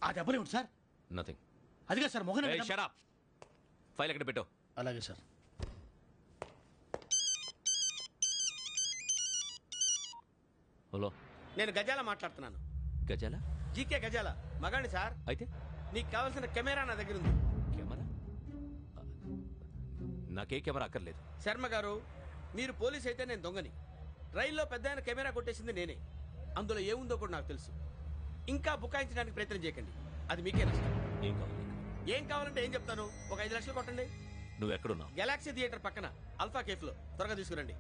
ఆ దెబ్బలు ఏమిటి సార్? నథింగ్. అదిగా sir Mohan. Shut up. File ఎక్కడ పెట్టు. అలాగే సార్. హలో, నేను గజాల మాట్లాడుతున్నాను. గజాల? జీకే గజాల మగాండి సార్. అయితే నీకు కావాల్సిన కెమెరా నా దగ్గర ఉంది. కెమెరా? నాకే కెమెరా అక్కర్లేదు. శర్మ గారు, మీరు పోలీస్ అయితే నేను దొంగని. రైల్లో పెద్ద కెమెరా కొట్టేసింది నేనే. అందులో ఏముందో కూడా నాకు తెలుసు. ఇంకా బుకాయించడానికి ప్రయత్నం చేయకండి, అది మీకే నష్టం. ఏం కావాలి? ఏం కావాలంటే ఏం చెప్తాను. ఒక 5 లక్షలు కొట్టండి. నువ్వు ఎక్కడున్నావు? గెలాక్సీ థియేటర్ పక్కన అల్ఫా కేఫ్ లో. త్వరగా తీసుకురండి.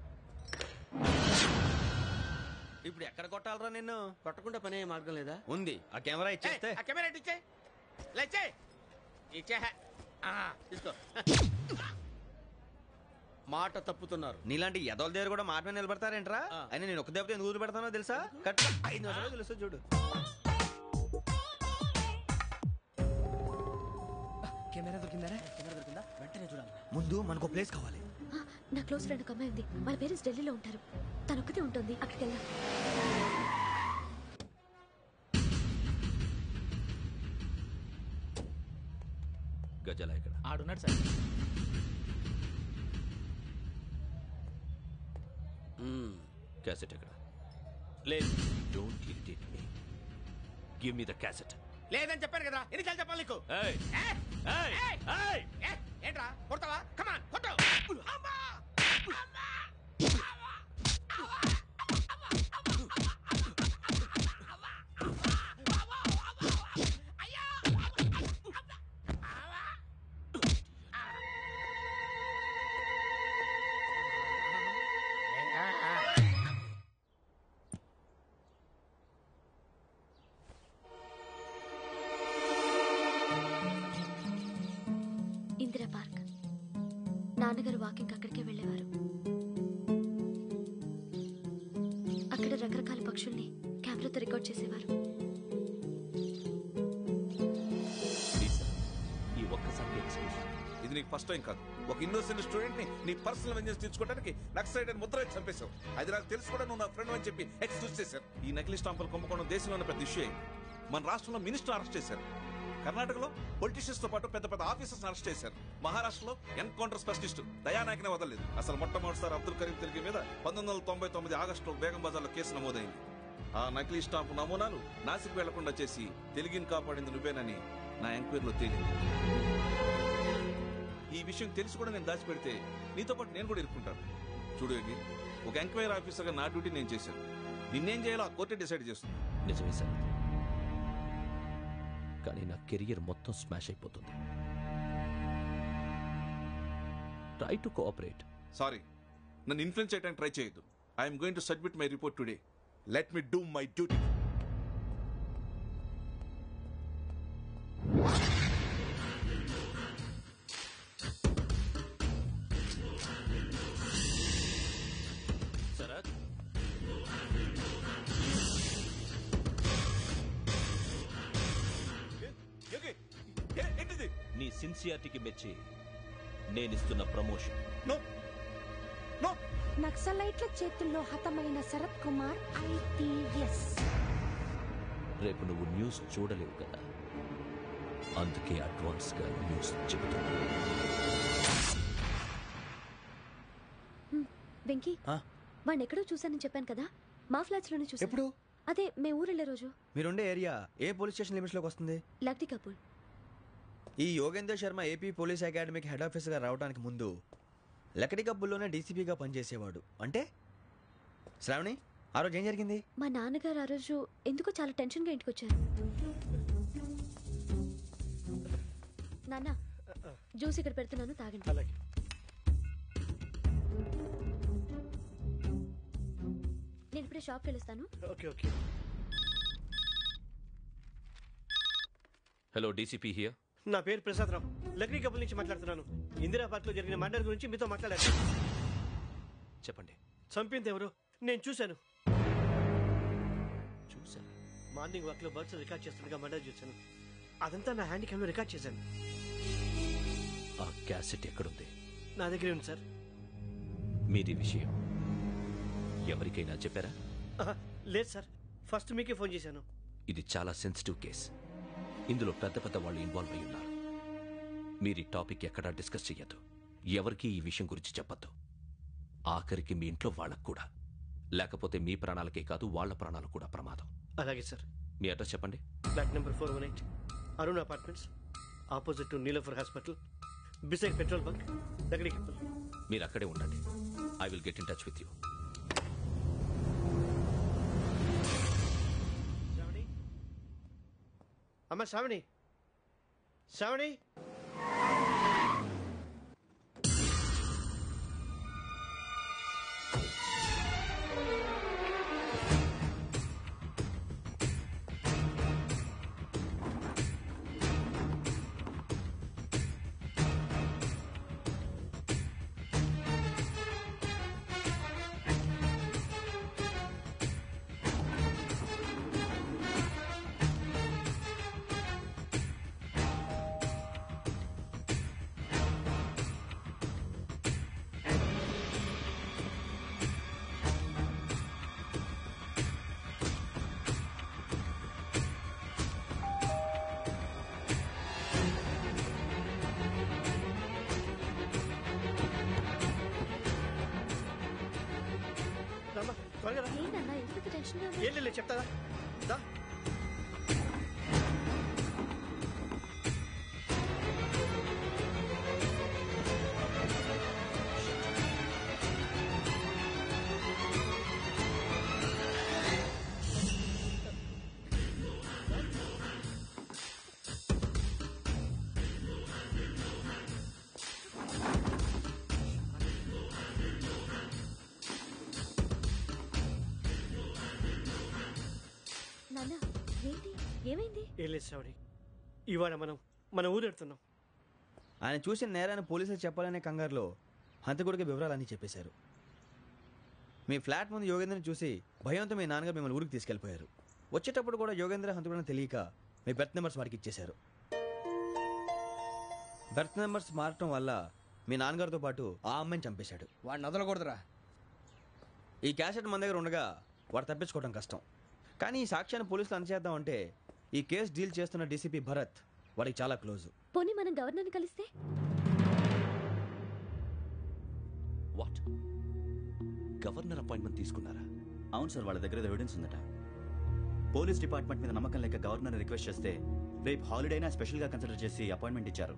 ఇప్పుడు ఎక్కడ కొట్టాలరా నిన్ను? కొట్టకుండా పనే మార్గం లేదా? ఉంది. ఆ కెమెరా ఇచ్చేస్తే. ఆ కెమెరా ఇచ్చే లేచే ఇచ్చే. తీసుకో. మాట తప్పుతున్నారు. నీలాంటి ఎదల దగ్గర కూడా మాట మీద నిలబడతారేంట్రా? అయినా నేను ఒక దెబ్బతో ఎందుకు పెడతానో తెలుసా? కట్ 5 నిమిషాలు తెలుసు చూడు. కెమెరా దొరికిందా? వెంటనే చూడాలి. ముందు మనకు ప్లేస్ కావాలి. నా క్లోజ్ ఫ్రెండ్ ఒక అమ్మాయి ఉంది. వాళ్ళ పేరెంట్స్ ఢిల్లీలో ఉంటారు. తను ఒక్కతే ఉంటుంది. అక్కడికి వెళ్దాం. గజాల ఇక్కడ ఆడున్నాడు సార్. క్యాసెట్ ఎక్కడ? లేదు. Don't irritate me. Give me the cassette. లేదని చెప్పాను కదా, ఎన్నిసార్లు చెప్పాలి నీకు? ఏంట్రా కొడతావా? కమాన్ కొట్టు. ఇందిరా పార్క్. నాన్నగారు వాకింగ్ అక్కడికే వెళ్ళేవారు. అక్కడ రకరకాల పక్షుల్ని కెమెరాతో రికార్డ్ చేసేవారు. ఈ ఒక్కసారి ఎక్స్క్యూజ్. ఇది నీకు ఫస్ట్ టైం కాదు. ఒక ఇన్నోసెంట్ స్టూడెంట్ ని నీ పర్సనల్ వెంజెన్స్ తీర్చుకోవడానికి నక్సలైట్ అని ముద్ర వేసి చంపేశావు. అది నాకు తెలుసు కూడా నువ్వు నా ఫ్రెండ్ అని చెప్పి ఎక్స్క్యూజ్ చేశారు. ఈ నకిలీ స్టాంపులు కుంభకోణం దేశంలో పెద్ద ఇష్యూ అయింది. మన రాష్ట్రంలో మినిస్టర్ అరెస్ట్ చేశారు. కర్ణాటకలో పొలిటీషియన్స్ తో పాటు పెద్ద పెద్ద ఆఫీసర్స్ అరెస్ట్ చేశారు. మహారాష్ట్రలో ఎన్కౌంటర్ స్పెషలిస్ట్ దయానాయకనే వదలలేదు. అసలు మొట్టమొదటిసారి అబ్దుల్ కరీం తిరిగి మీద 1999 ఆగస్టులో బేగం బజార్లో కేసు నమోదైంది. ఆ నకిలీ స్టాంపు నమూనాలు నాసిక్ వెళ్లకుండా చేసి తెలుగుని కాపాడింది నువ్వేనని నా ఎంక్వైరీలో తేలింది. ఈ విషయం తెలిసి కూడా నేను దాచిపెడితే నీతో పాటు నేను కూడా ఇరుక్కుంటాను. చూడు యోగి, ఒక ఎంక్వైరీ ఆఫీసర్గా నా డ్యూటీ నేను చేశాను. నిన్నేం చేయాలో ఆ కోర్టే డిసైడ్ చేస్తుంది. నిజమే సార్, కానీ నా కెరియర్ మొత్తం స్మాష్ అయిపోతుంది. Try to cooperate. సారీ, నన్ను ఇన్ఫ్లుయెన్స్ చేయడానికి ట్రై చేయొద్దు. I'm going to submit my report today. Let me do my duty. Sharath, ఏంటిది? నీ సిన్సియారిటీకి మెచ్చి నేనిస్తున్న ప్రమోషన్. No no. నక్సలైట్ల చేతుల్లో హతమైన శరత్ కుమార్ IPS. రేపు నువ్వు న్యూస్ చూడలేవు కదా, అందుకే అడ్వాన్స్ గా న్యూస్ చెబుతున్నా. వెంకీ, వాడిని ఎక్కడో చూశానని చెప్పాను కదా, మా ఫ్లాట్స్ లోనే చూసాను. ఎప్పుడు? అదే మే ఊరెళ్ళే రోజు. మీరుండే ఏరియా ఏ పోలీస్ స్టేషన్ లిమిట్స్ లోకి వస్తుంది? లక్టీ కపూర్. ఈ యోగేందర్ శర్మ ఏపీ పోలీస్ అకాడమీకి హెడ్ ఆఫీసర్గా రావడానికి ముందు లకడి కబ్బుల్లోనే డీసీపీగా పనిచేసేవాడు. అంటే శ్రావణి, ఆ రోజు ఏం జరిగింది? మా నాన్నగారు ఆ రోజు ఎందుకో చాలా టెన్షన్గా ఇంటికి వచ్చారు. నాన్న, జ్యూస్ ఇక్కడ పెడుతున్నాను, తాగండి. అలాగే. నేను ఇప్పుడే షాప్కి వెళ్ళొస్తాను. Okay okay. Hello, DCP here. నా పేరు ప్రసాద్ రావు, లక్రీ కపుల్ నుంచి మాట్లాడుతున్నాను. ఇందిరా పార్క్ లో జరిగిన మర్డర్ గురించి మీతో మాట్లాడారు. చెప్పండి. చంపింది ఎవరు? నేను చూశాను. చూశాను. మార్నింగ్ వాక్ లో బర్డ్స్ రికార్డ్ చేస్తుండగా మర్డర్ చూశాను. అదంతా నా హ్యాండ్ క్యామ్ లో రికార్డ్ చేశాను. ఆ క్యాసెట్ ఎక్కడుంది? నా దగ్గరే ఉంది సార్. మీది విషయం ఎవరికైనా చెప్పారా? లేదు సార్, ఫస్ట్ మీకే ఫోన్ చేశాను. ఇది చాలా సెన్సిటివ్ కేస్. ఇందులో పెద్ద పెద్ద వాళ్ళు ఇన్వాల్వ్ అయి ఉన్నారు. మీరు ఈ టాపిక్ ఎక్కడా డిస్కస్ చెయ్యొద్దు. ఎవరికీ ఈ విషయం గురించి చెప్పొద్దు. ఆఖరికి మీ ఇంట్లో వాళ్ళకు కూడా. లేకపోతే మీ ప్రాణాలకే కాదు వాళ్ళ ప్రాణాలు కూడా ప్రమాదం. అలాగే సార్. మీ అడ్రస్ చెప్పండి. Flat number 418 Arun apartments, opposite to Niloufer hospital, beside petrol bunk, Lakdikapul. మీరు అక్కడే ఉండండి. I will get in touch with you. అమ్మ శ్రావణి, శ్రావణి. త్వరగా రా. ఏంటన్నా ఎందుకు టెన్షన్ ఏం లేదు చెప్తాదా. దా. నాన్న ఏంటి ఏమైంది? ఏం లేదు శ్రావణి, ఇవాళ మనం మన ఊరు వెళ్తున్నాం. ఆయన చూసిన నేరాన్ని పోలీసులు చెప్పాలనే కంగారులో హంతకుడికి వివరాలన్నీ చెప్పేశారు. మీ ఫ్లాట్ ముందు యోగేంద్రని చూసి భయంతో మీ నాన్నగారు మిమ్మల్ని ఊరికి తీసుకెళ్ళిపోయారు. వచ్చేటప్పుడు కూడా యోగేంద్ర హంతకుడని తెలియక మీ బెర్త్ నెంబర్స్ వారికి ఇచ్చేశారు. బెర్త్ నెంబర్స్ మారటం వల్ల మీ నాన్నగారితో పాటు ఆ అమ్మాయిని చంపేశాడు. వాడిని వదలకూడదురా. ఈ క్యాసెట్ మన దగ్గర ఉండగా వాడు తప్పించుకోవడం కష్టం. కానీ ఈ సాక్ష్యాన్ని పోలీసులు అందజేద్దామంటే ఈ కేసు డీల్ చేస్తున్న డీసీపీ భరత్ వాడికి చాలా క్లోజ్. పోనీ మనం గవర్నర్ని కలిస్తే? వాట్? గవర్నర్ అపాయింట్మెంట్ తీసుకున్నారా? అవును సార్, వాళ్ళ దగ్గర ఎవిడెన్స్ ఉందట. పోలీస్ డిపార్ట్మెంట్ మీద నమ్మకం లేక గవర్నర్ రిక్వెస్ట్ చేస్తే రేపు హాలిడేనా స్పెషల్గా కన్సిడర్ చేసి అపాయింట్మెంట్ ఇచ్చారు.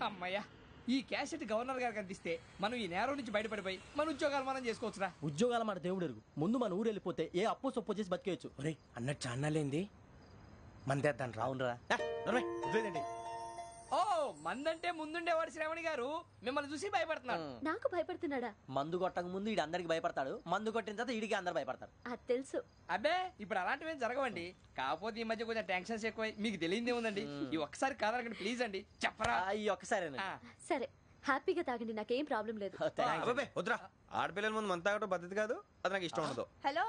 అమ్మయ్యా, ఈ క్యాసెట్ గవర్నర్ గారికి అందిస్తే మనం ఈ నేరం నుంచి బయటపడిపోయి మన ఉద్యోగాలు మనం చేసుకోవచ్చురా. ఉద్యోగాల మాట దేవుడు ఎరుగు. ముందు మన ఊరు వెళ్ళిపోతే ఏ అప్పు సొప్పు చేసి బతికేయచ్చు. ఒరేయ్ అన్నట్టు చాన్నాలేంది మందేద్దాను రా. అవునరా. వదిలేదండి. ఓ మందంటే ముందుండేవాడు శ్రావణి గారు మిమ్మల్ని చూసి భయపడుతున్నాడు. నాకు భయపడుతున్నాడా? మందు కొట్టక ముందు ఈడు అందరికి భయపడతాడు, మందు కొట్టిన తర్వాత ఈడికి అందరు భయపడతారు. అది తెలుసు. అబ్బే ఇప్పుడు అలాంటివి ఏం జరగవండి. కాకపోతే ఈ మధ్య కొంచెం టెన్షన్స్ ఎక్కువై మీకు తెలియదే ఉందండి. ఈ ఒక్కసారి కాదనకండి ప్లీజ్ అండి, చెప్పరా. ఈ ఒక్కసారి సరే హ్యాపీగా తాగండి, నాకేం ప్రాబ్లం లేదు. అబ్బాబే వద్దురా, ఆడపిల్లల ముందు మంత తాగడం పద్ధతి కాదు. అది నాకు ఇష్టం ఉండదు. హలో,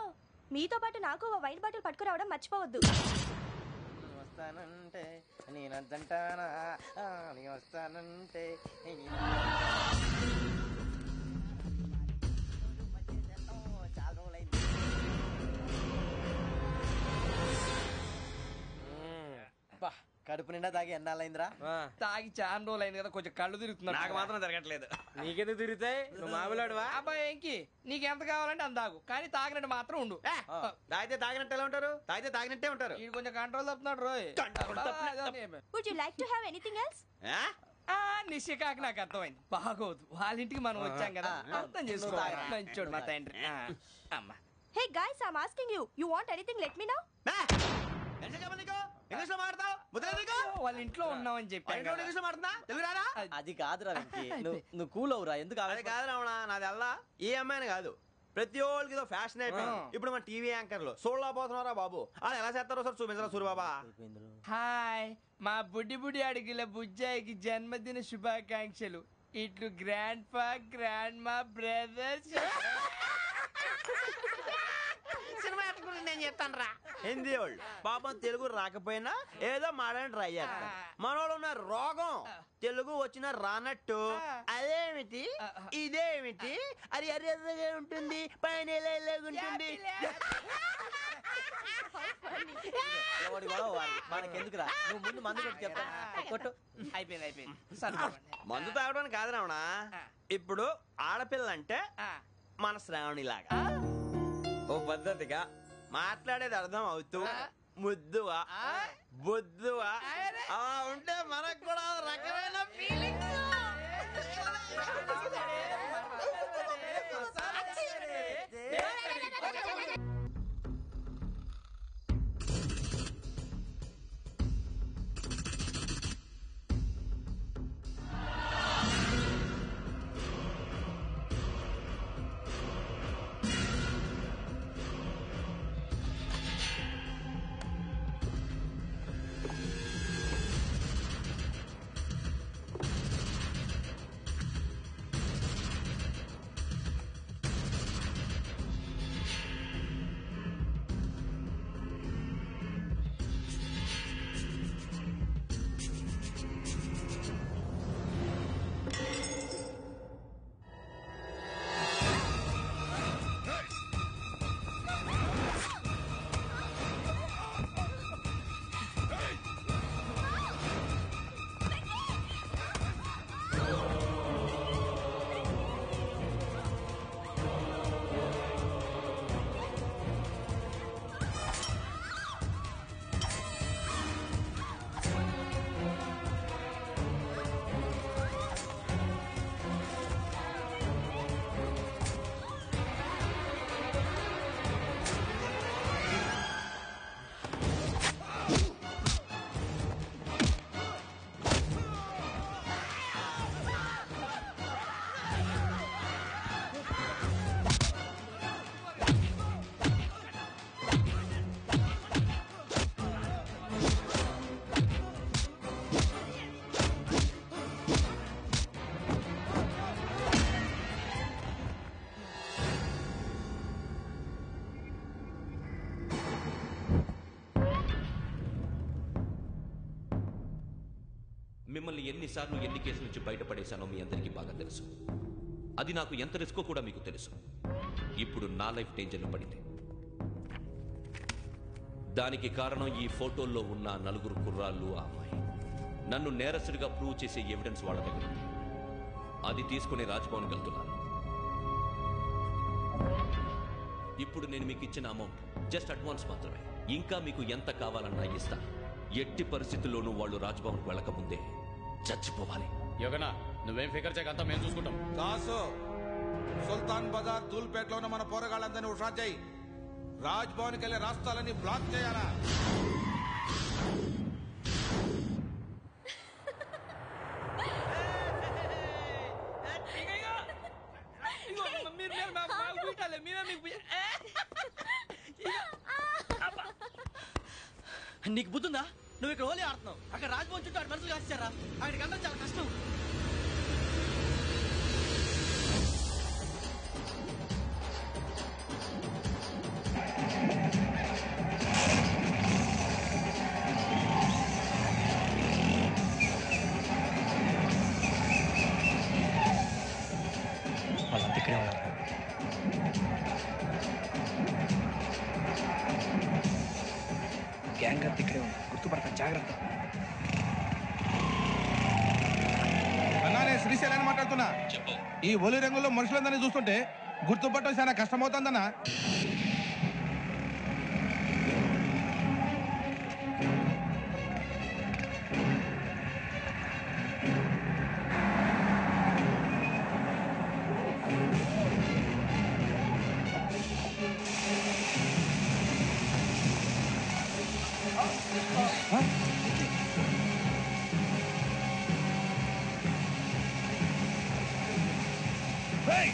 మీతో పాటు నాకు ఓ వైన్ బాటిల్ పట్టుకురావడం మర్చిపోవద్దు. వస్తానంటే నేనంటానా, వస్తానంటే కడుపు నిండా తాగి ఎన్నాళ్ళైందిరా? తాగి చాలా రోజులు అయింది కదా, కొంచెం కళ్ళు తిరుగుతున్నాడు. నాకు మాత్రం జరగట్లేదు. నీకెందుకు తిరుగుతాయి? నువ్వు మామూలుడువా? అబ్బాయి ఏంకి నీకు ఎంత కావాలంటే అంత తాగు, కానీ తాగినట్టు మాత్రం ఉండు. తాగితే తాగినట్టు ఎలా ఉంటారు? తాగితే తాగినట్టే ఉంటారు. ఇది కొంచెం కంట్రోల్ తప్పుతున్నాడు రోయ్. Would you like to have anything else? నిశ్చికాకి నాకు అర్థమైంది. బాగోదు, వాళ్ళ ఇంటికి మనం వచ్చాం కదా, అర్థం చేసుకోవాలి. మంచోడు మా తండ్రి. అమ్మా hey guys, I am asking you, you want anything let me know. English లో మాట్లాడతావు? వాళ్ళ ఇంట్లో ఉన్నామని చెప్పాను. ఇంగ్లీష్ లో మాట్లాడుతున్నా? తెలుగు రాదా? అది కాదురా వెంకీ, నువ్వు కూల్ అవురా. ఎందుకు అది కాదు రావణా, నాది అల్లా ఏ అమ్మాయిని కాదు, ప్రతి ఒళ్ళకి ఇదో ఫ్యాషన్ అయిపోయింది. ఇప్పుడు మన టీవీ యాంకర్లు సోళ్ళ పోతున్నారా బాబు, అది ఎలా చేస్తారో సార్ చూపించరా సూరిబాబా. హాయ్, మా బుడ్డి బుడి అడిగిల బుజ్జాయికి జన్మదిన శుభాకాంక్షలు. ఇట్లు గ్రాండ్ ఫా గ్రాండ్ మా బ్రదర్స్. నేను చెప్తాను రా. హిందీ వాళ్ళు పాపం తెలుగు రాకపోయినా ఏదో మాడని ట్రై చేస్తారు. మనోళ్ళు ఉన్న రోగం తెలుగు వచ్చిన రానట్టు అదేమిటి ఇదేమిటి అది అర్యగా ఉంటుంది పైన ఉంటుంది మనకెందుకురా నువ్వు ముందు మందు కొట్టి చెప్తా కొట్టు. అయిపోయింది మందు తాగడానికి కాదు రావణ ఇప్పుడు ఆడపిల్ల అంటే మన శ్రావణిలాగా ఓ పద్ధతిగా మాట్లాడేది అర్థం అవుతూ ముద్దువా బొద్దువా అలా ఉంటే మనకు కూడా రకమైన ఫీలింగ్స్. మిమ్మల్ని ఎన్నిసార్లు ఎన్ని కేసుల నుంచి బయటపడేశానో మీ అందరికీ బాగా తెలుసు. అది నాకు ఎంత రిస్కో కూడా మీకు తెలుసు. ఇప్పుడు నా లైఫ్ డేంజర్లో పడింది. దానికి కారణం ఈ ఫోటోల్లో ఉన్న 4 కుర్రాళ్ళు, ఆ అమ్మాయి. నన్ను నేరస్తుడిగా ప్రూవ్ చేసే ఎవిడెన్స్ వాళ్ళ దగ్గర ఉంది. అది తీసుకుని రాజ్భవన్కి వెళ్తున్నాను. ఇప్పుడు నేను మీకు ఇచ్చిన అమౌంట్ జస్ట్ అడ్వాన్స్ మాత్రమే. ఇంకా మీకు ఎంత కావాలన్నా ఇస్తా. ఎట్టి పరిస్థితుల్లోనూ వాళ్ళు రాజ్భవన్కి వెళ్ళకముందే చచ్చిపోవాలి. యోగనా నువ్వేం ఫికర్ చేయక అంతా మేము చూసుకుంటాం. దాసు సుల్తాన్ బజార్ ధూల్పేటలో ఉన్న మన పోరగాళ్ళందరినీ హుషారు చేయి. రాజ్ భవన్కి వెళ్ళే రాష్ట్రాలని బ్లాక్ చేయాలా? నీకు బుద్ధుందా? నువ్వు ఇక్కడ హోలీ ఆడుతున్నావు, అక్కడ రాజ్భవన్ చుట్టూ మనుషులు కాల్చారా? అక్కడికి వెళ్ళడం చాలా కష్టం. వాళ్ళంతా ఇక్కడే ఉన్నారు. గ్యాంగ్ అంతా ఇక్కడే ఉంది, గుర్తుపడతాను, జాగ్రత్త. అన్నానే శ్రీశైలాన్ని మాట్లాడుతున్నా. ఈ ఒలి రంగులో మనుషులందరినీ చూస్తుంటే గుర్తుపట్టడం చాలా కష్టమవుతుందన్నా. Hey,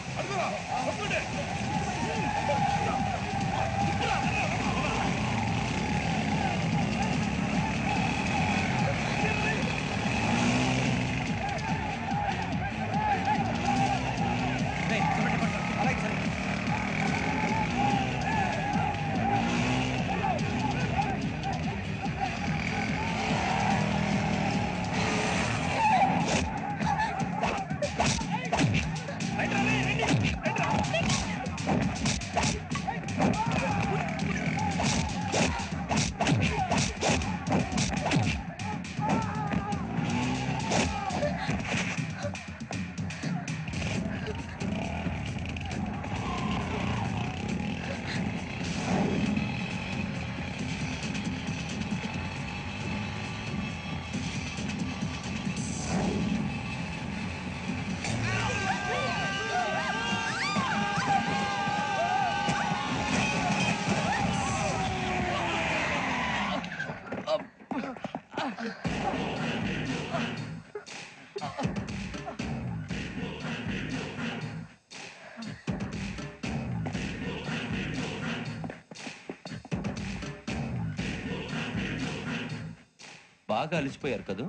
బాగా అలిసిపోయారు కదా,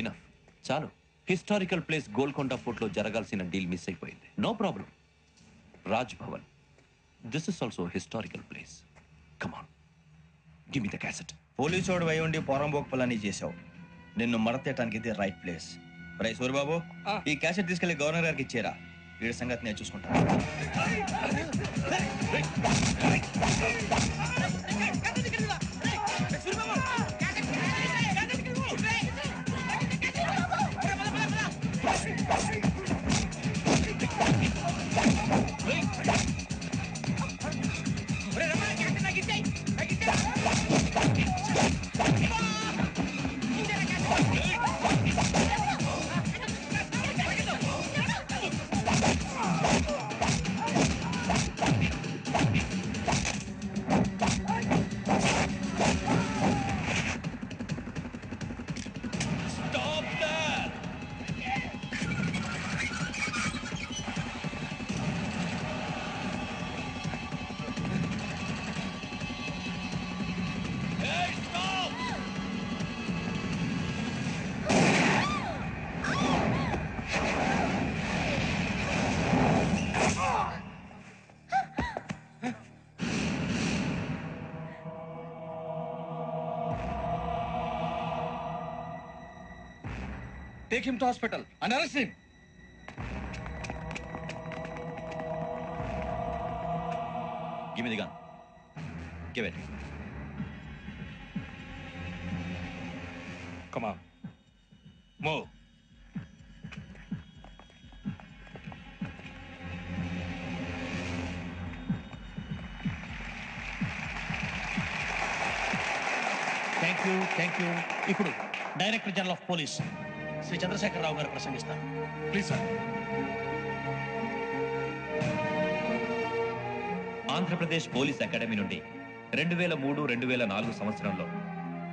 ఇనఫ్, చాలు. హిస్టారికల్ ప్లేస్ గోల్కొండ ఫోర్ట్లో జరగాల్సిన డీల్ మిస్ అయిపోయింది. No problem. Raj Bhavan, this is also historical place. Come on, give me the cassette. పోలీసోడు అయి ఉండి పోరంబోకు పనులన్నీ చేసావు. నిన్ను మడతేయటానికి ఇది రైట్ ప్లేస్. రై సూరిబాబు, ఈ క్యాసెట్ తీసుకెళ్లి గవర్నర్ గారికి ఇచ్చేరా. వీడి సంగతి నేను చూసుకుంటాను. Take him to hospital and arrest him. Give me the gun. Give it. Come on. Move. Thank you. ఇప్పుడు director general of police Shri Chandrasekhara Rao గారు ప్రసంగిస్తారు. Please, sir. Andhra Pradesh police academy నుండి 2003-2004 సంవత్సరంలో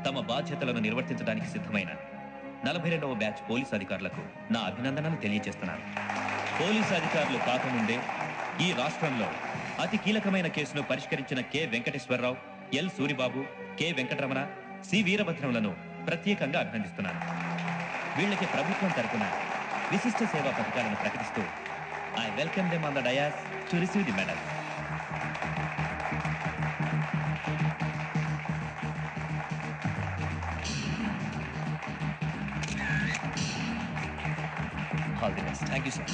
తమ బాధ్యతలను నిర్వర్తించడానికి సిద్ధమైన 42వ బ్యాచ్ పోలీస్ అధికారులకు నా అభినందనలు తెలియజేస్తున్నాను. పోలీసు అధికారులు కాకముందే ఈ రాష్ట్రంలో అతి కీలకమైన కేసును పరిష్కరించిన K Venkateswara Rao, L Suribabu, K Venkataramana, C వీరభద్రములను ప్రత్యేకంగా అభినందిస్తున్నాను. వీళ్ళకి ప్రభుత్వం తరపున విశిష్ట సేవా పథకాలను ప్రకటిస్తూ I welcome them on the dais to receive the medal. All the best. Thank you sir.